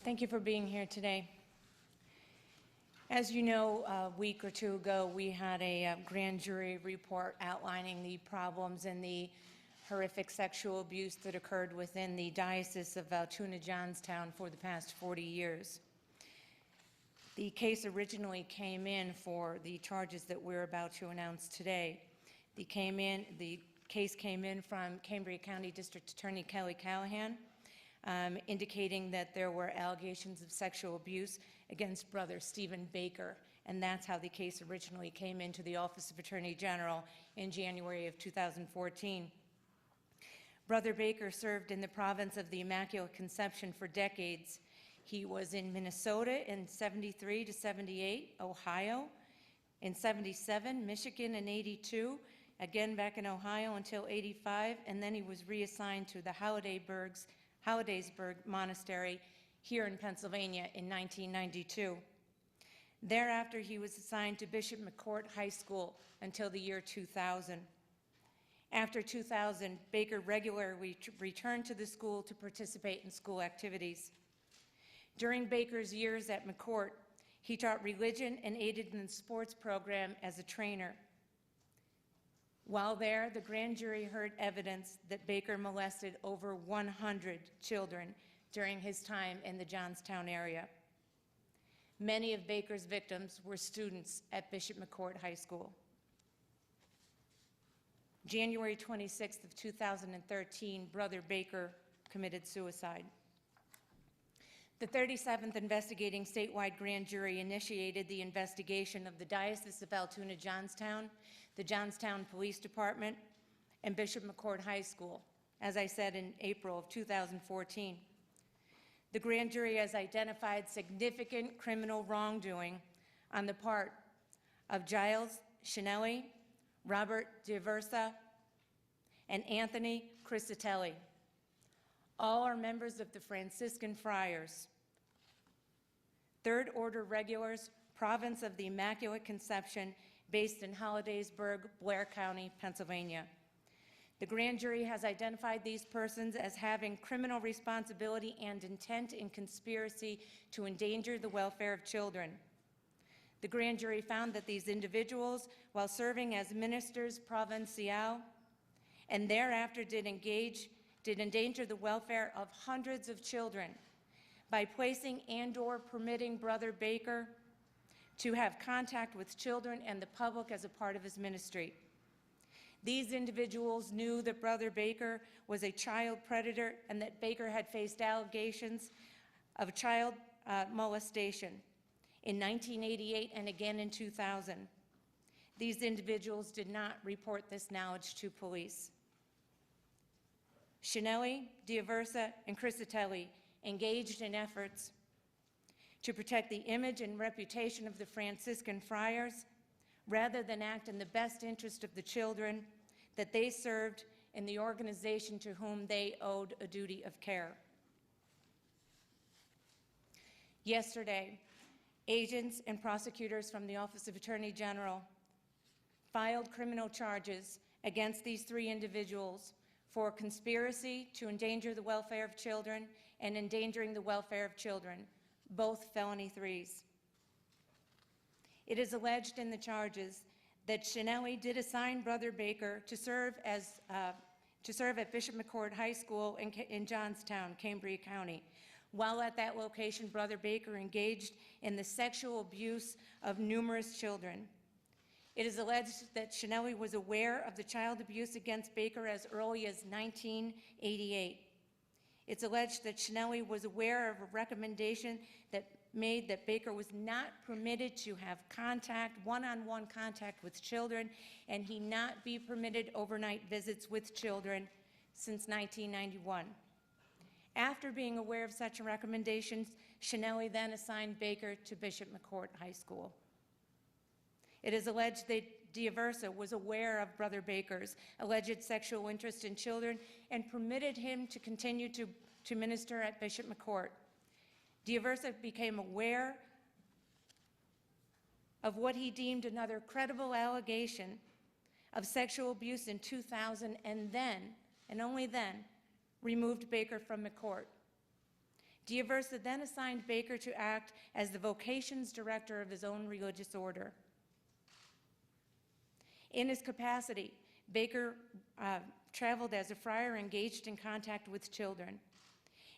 Thank you for being here today. As you know, a week or two ago, we had a grand jury report outlining the problems and the horrific sexual abuse that occurred within the Diocese of Altoona, Johnstown for the past 40 years. The case originally came in for the charges that we're about to announce today. The case came in from Cambria County District Attorney Kelly Callahan, indicating that there were allegations of sexual abuse against brother Stephen Baker, and that's how the case originally came into the Office of Attorney General in January of 2014. Brother Baker served in the province of the Immaculate Conception for decades. He was in Minnesota in 73 to 78, Ohio in 77, Michigan in 82, again back in Ohio until 85, and then he was reassigned to the Hollidaysburg Monastery here in Pennsylvania in 1992. Thereafter, he was assigned to Bishop McCourt High School until the year 2000. After 2000, Baker regularly returned to the school to participate in school activities. During Baker's years at McCourt, he taught religion and aided in the sports program as a trainer. While there, the grand jury heard evidence that Baker molested over 100 children during his time in the Johnstown area. Many of Baker's victims were students at Bishop McCourt High School. January 26th of 2013, Brother Baker committed suicide. The 37th Investigating Statewide Grand Jury initiated the investigation of the Diocese of Altoona, Johnstown, the Johnstown Police Department, and Bishop McCourt High School, as I said, in April of 2014. The grand jury has identified significant criminal wrongdoing on the part of Giles Shinelli, Robert D'Aversa, and Anthony Criscitelli. All are members of the Franciscan Friars, Third Order Regulars, Province of the Immaculate Conception, based in Hollidaysburg, Blair County, Pennsylvania. The grand jury has identified these persons as having criminal responsibility and intent in conspiracy to endanger the welfare of children. The grand jury found that these individuals, while serving as ministers provincial, and thereafter did endanger the welfare of hundreds of children by placing and/or permitting Brother Baker to have contact with children and the public as a part of his ministry. These individuals knew that Brother Baker was a child predator and that Baker had faced allegations of child molestation in 1988 and again in 2000. These individuals did not report this knowledge to police. Shinelli, D'Aversa, and Criscitelli engaged in efforts to protect the image and reputation of the Franciscan Friars rather than act in the best interest of the children that they served in the organization to whom they owed a duty of care. Yesterday, agents and prosecutors from the Office of Attorney General filed criminal charges against these three individuals for conspiracy to endanger the welfare of children and endangering the welfare of children, both felony threes. It is alleged in the charges that Shinelli did assign Brother Baker to serve at Bishop McCourt High School in Johnstown, Cambria County. While at that location, Brother Baker engaged in the sexual abuse of numerous children. It is alleged that Shinelli was aware of the child abuse against Baker as early as 1988. It's alleged that Shinelli was aware of a recommendation that made that Baker was not permitted to have one-on-one contact with children, and he not be permitted overnight visits with children since 1991. After being aware of such recommendations, Shinelli then assigned Baker to Bishop McCourt High School. It is alleged that D'Aversa was aware of Brother Baker's alleged sexual interest in children and permitted him to continue to minister at Bishop McCourt. D'Aversa became aware of what he deemed another credible allegation of sexual abuse in 2000 and then, and only then, removed Baker from McCourt. D'Aversa then assigned Baker to act as the vocations director of his own religious order. In his capacity, Baker traveled as a friar engaged in contact with children.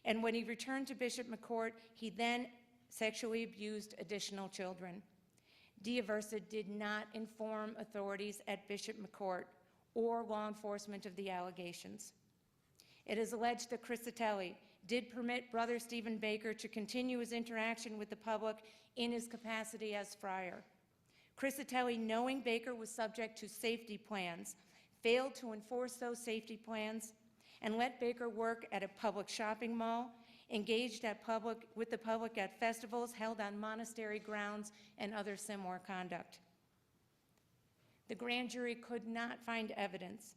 And when he returned to Bishop McCourt, he then sexually abused additional children. D'Aversa did not inform authorities at Bishop McCourt or law enforcement of the allegations. It is alleged that Crisatelli did permit Brother Stephen Baker to continue his interaction with the public in his capacity as friar. Crisatelli, knowing Baker was subject to safety plans, failed to enforce those safety plans and let Baker work at a public shopping mall, engaged with the public at festivals held on monastery grounds, and other similar conduct. The grand jury could not find evidence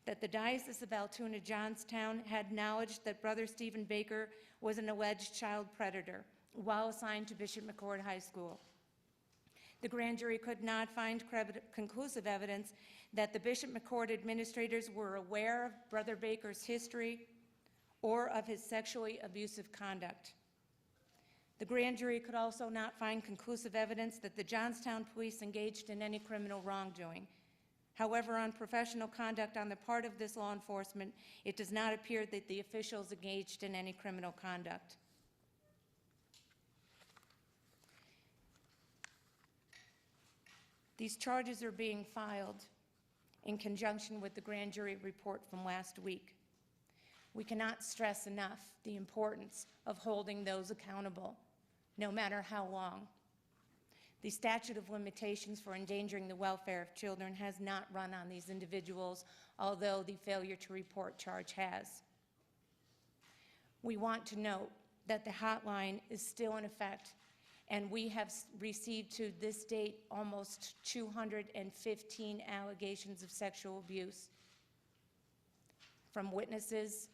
that the Diocese of Altoona Johnstown had knowledge that Brother Stephen Baker was an alleged child predator while assigned to Bishop McCourt High School. The grand jury could not find conclusive evidence that the Bishop McCourt administrators were aware of Brother Baker's history or of his sexually abusive conduct. The grand jury could also not find conclusive evidence that the Johnstown police engaged in any criminal wrongdoing. However, on professional conduct on the part of this law enforcement, it does not appear that the officials engaged in any criminal conduct. These charges are being filed in conjunction with the grand jury report from last week. We cannot stress enough the importance of holding those accountable, no matter how long. The statute of limitations for endangering the welfare of children has not run on these individuals, although the failure to report charge has. We want to note that the hotline is still in effect, and we have received to this date almost 215 allegations of sexual abuse from witnesses,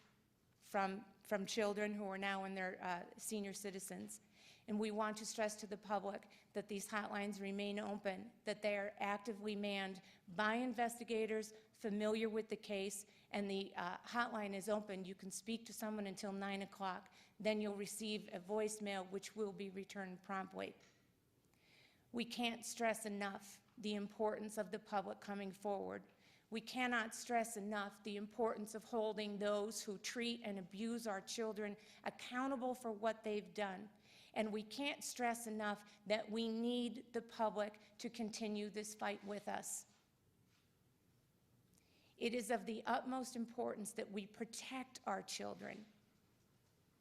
from children who are now in their senior citizens. And we want to stress to the public that these hotlines remain open, that they are actively manned by investigators familiar with the case, and the hotline is open. You can speak to someone until 9 o'clock. Then you'll receive a voicemail which will be returned promptly. We can't stress enough the importance of the public coming forward. We cannot stress enough the importance of holding those who treat and abuse our children accountable for what they've done. And we can't stress enough that we need the public to continue this fight with us. It is of the utmost importance that we protect our children.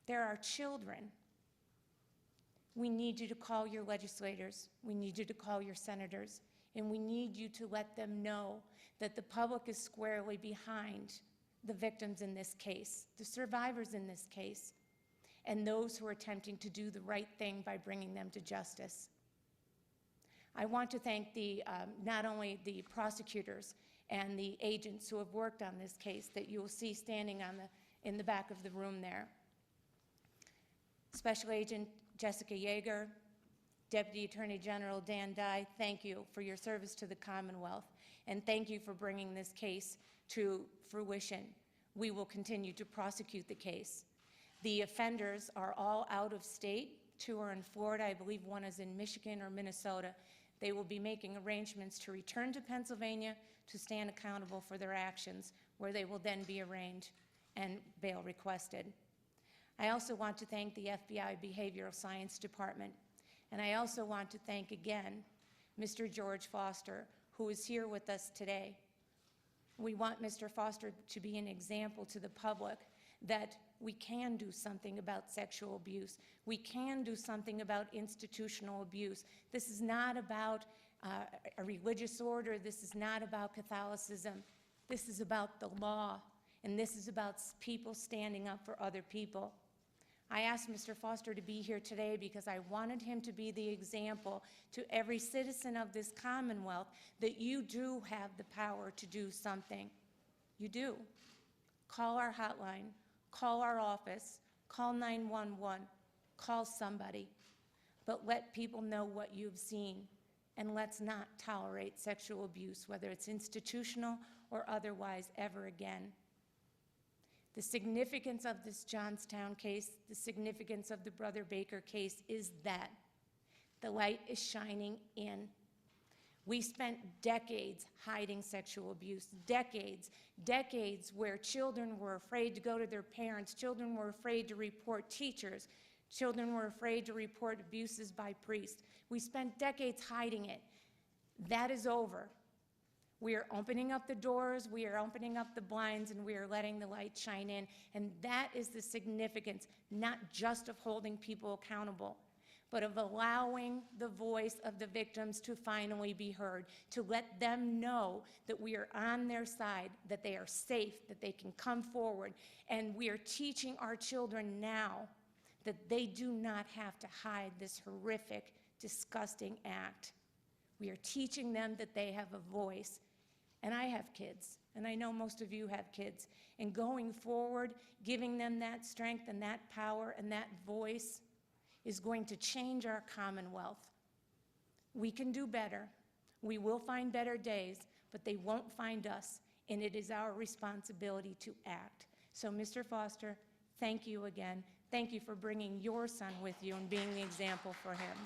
They're our children. We need you to call your legislators. We need you to call your senators. And we need you to let them know that the public is squarely behind the victims in this case, the survivors in this case, and those who are attempting to do the right thing by bringing them to justice. I want to thank not only the prosecutors and the agents who have worked on this case that you will see standing in the back of the room there. Special Agent Jessica Yeager, Deputy Attorney General Dan Dye, thank you for your service to the Commonwealth, and thank you for bringing this case to fruition. We will continue to prosecute the case. The offenders are all out of state. 2 are in Florida. I believe 1 is in Michigan or Minnesota. They will be making arrangements to return to Pennsylvania to stand accountable for their actions, where they will then be arraigned and bail requested. I also want to thank the FBI Behavioral Science Department. And I also want to thank again Mr. George Foster, who is here with us today. We want Mr. Foster to be an example to the public that we can do something about sexual abuse. We can do something about institutional abuse. This is not about a religious order. This is not about Catholicism. This is about the law, and this is about people standing up for other people. I asked Mr. Foster to be here today because I wanted him to be the example to every citizen of this Commonwealth that you do have the power to do something. You do. Call our hotline, call our office, call 911, call somebody, but let people know what you've seen, and let's not tolerate sexual abuse, whether it's institutional or otherwise, ever again. The significance of this Johnstown case, the significance of the Brother Baker case is that the light is shining in. We spent decades hiding sexual abuse, decades where children were afraid to go to their parents, children were afraid to report teachers, children were afraid to report abuses by priests. We spent decades hiding it. That is over. We are opening up the doors, we are opening up the blinds, and we are letting the light shine in. And that is the significance, not just of holding people accountable, but of allowing the voice of the victims to finally be heard, to let them know that we are on their side, that they are safe, that they can come forward. And we are teaching our children now that they do not have to hide this horrific, disgusting act. We are teaching them that they have a voice. And I have kids, and I know most of you have kids. And going forward, giving them that strength and that power and that voice is going to change our Commonwealth. We can do better. We will find better days, but they won't find us, and it is our responsibility to act. So, Mr. Foster, thank you again. Thank you for bringing your son with you and being the example for him.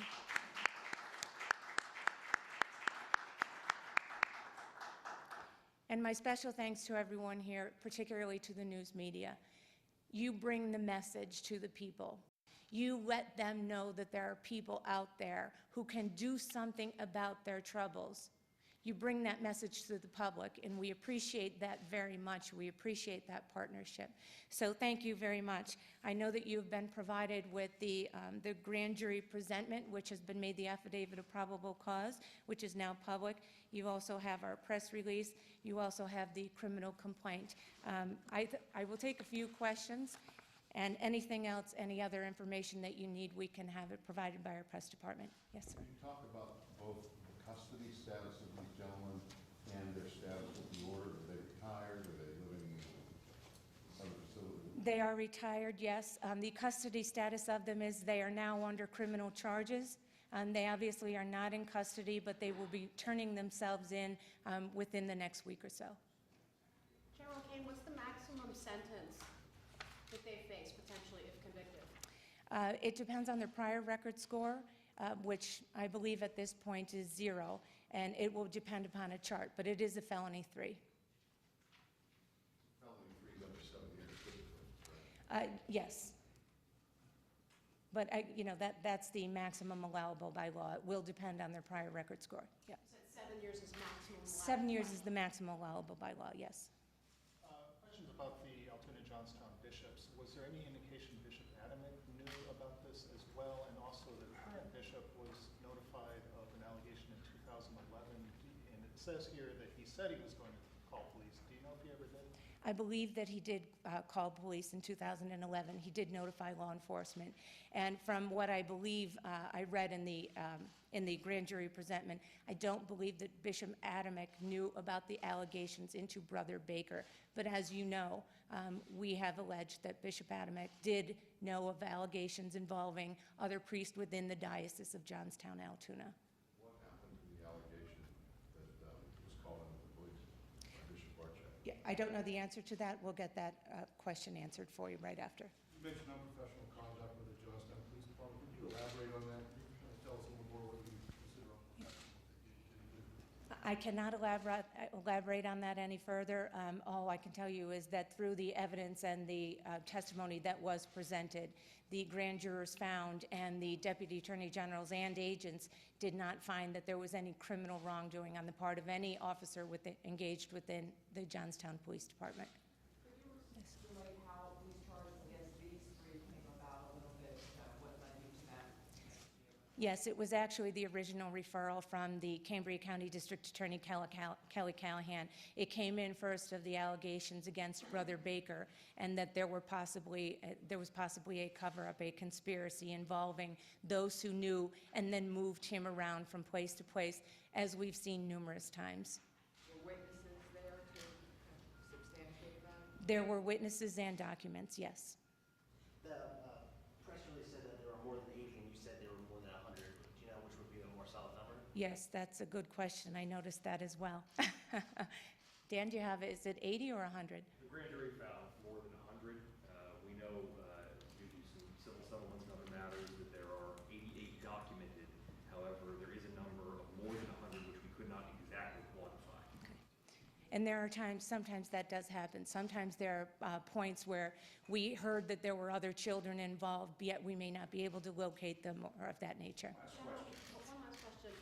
And my special thanks to everyone here, particularly to the news media. You bring the message to the people. You let them know that there are people out there who can do something about their troubles. You bring that message to the public, and we appreciate that very much. We appreciate that partnership. So thank you very much. I know that you've been provided with the grand jury presentment, which has been made the affidavit of probable cause, which is now public. You also have our press release. You also have the criminal complaint. I will take a few questions, and anything else, any other information that you need, we can have it provided by our press department. Yes, sir. Can you talk about both the custody status of these gentlemen and their status with the order? Are they retired? Are they living in other facilities? They are retired, yes. The custody status of them is they are now under criminal charges. They obviously are not in custody, but they will be turning themselves in within the next week or so. General Kane, what's the maximum sentence that they face potentially if convicted? It depends on their prior record score, which I believe at this point is 0, and it will depend upon a chart, but it is a felony 3. Felony 3 is under 7 years typically, right? Yes. But that's the maximum allowable by law. It will depend on their prior record score. Yeah. You said 7 years is maximum allowable. 7 years is the maximum allowable by law, yes. Questions about the Altoona Johnstown bishops. Was there any indication Bishop Adamek knew about this as well? And also the current bishop was notified of an allegation in 2011, and it says here that he said he was going to call police. Do you know if he ever did? I believe that he did call police in 2011. He did notify law enforcement. And from what I believe I read in the grand jury presentment, I don't believe that Bishop Adamek knew about the allegations into Brother Baker. But as you know, we have alleged that Bishop Adamek did know of allegations involving other priests within the Diocese of Johnstown, Altoona. What happened to the allegation that was called into the police by Bishop Barczak? Yeah, I don't know the answer to that. We'll get that question answered for you right after. You mentioned unprofessional conduct with the Johnstown Police Department. Could you elaborate on that? Can you tell us a little more what you consider unprofessional? I cannot elaborate on that any further. All I can tell you is that through the evidence and the testimony that was presented, the grand jurors found and the deputy attorney generals and agents did not find that there was any criminal wrongdoing on the part of any officer engaged within the Johnstown Police Department. Could you explain how these charges against these 3 came about a little bit, what led you to that? Yes, it was actually the original referral from the Cambria County District Attorney Kelly Callahan. It came in first of the allegations against Brother Baker, and that there was possibly a cover-up, a conspiracy involving those who knew and then moved him around from place to place, as we've seen numerous times. Were witnesses there to substantiate that? There were witnesses and documents, yes. The press release said that there were more than 80, and you said there were more than 100. Do you know which would be the more solid number? Yes, that's a good question. I noticed that as well. Dan, do you have it? Is it 80 or 100? The grand jury found more than 100 And there are times, sometimes that does happen. Sometimes there are points where we heard that there were other children involved, yet we may not be able to locate them or of that nature. One last question.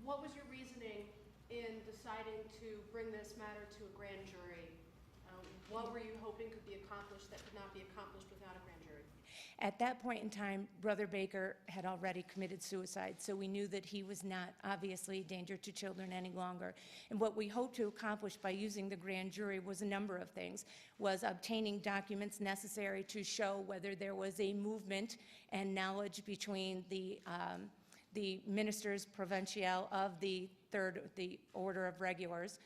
What was your reasoning in deciding to bring this matter to a grand jury? What were you hoping could be accomplished that could not be accomplished without a grand jury? At that point in time, Brother Baker had already committed suicide, so we knew that he was not obviously a danger to children any longer. And what we hoped to accomplish by using the grand jury was a number of things, was obtaining documents necessary to show whether there was a movement and knowledge between the ministers provincial of the Order of Regulars,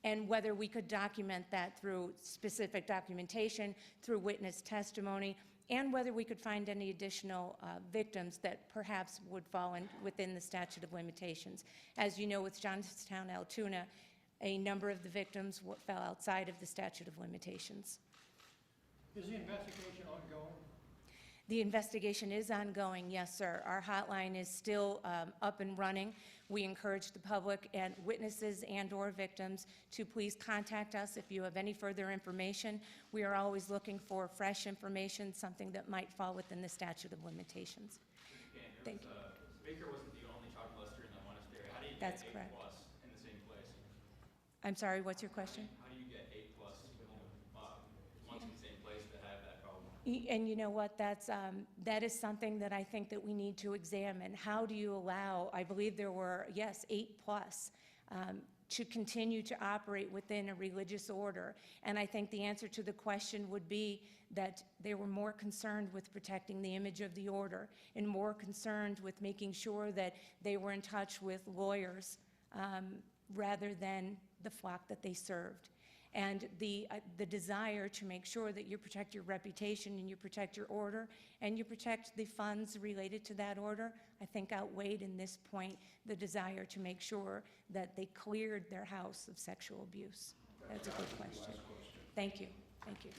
and whether we could document that through specific documentation, through witness testimony, and whether we could find any additional victims that perhaps would fall within the statute of limitations. As you know, with Johnstown, Altoona, a number of the victims fell outside of the statute of limitations. Is the investigation ongoing? The investigation is ongoing, yes, sir. Our hotline is still up and running. We encourage the public and witnesses and/or victims to please contact us if you have any further information. We are always looking for fresh information, something that might fall within the statute of limitations. Thank you. Baker wasn't the only child molester in the monastery. How do you That's get 8+ correct. in the same place? I'm sorry, what's your question? How do you get 8+ once in the same place to have that problem? And you know what, that is something that I think that we need to examine. How do you allow, I believe there were, yes, 8+, to continue to operate within a religious order? And I think the answer to the question would be that they were more concerned with protecting the image of the order and more concerned with making sure that they were in touch with lawyers rather than the flock that they served. And the desire to make sure that you protect your reputation and you protect your order and you protect the funds related to that order, I think outweighed in this point the desire to make sure that they cleared their house of sexual abuse. That's a good question. Thank you. Thank you.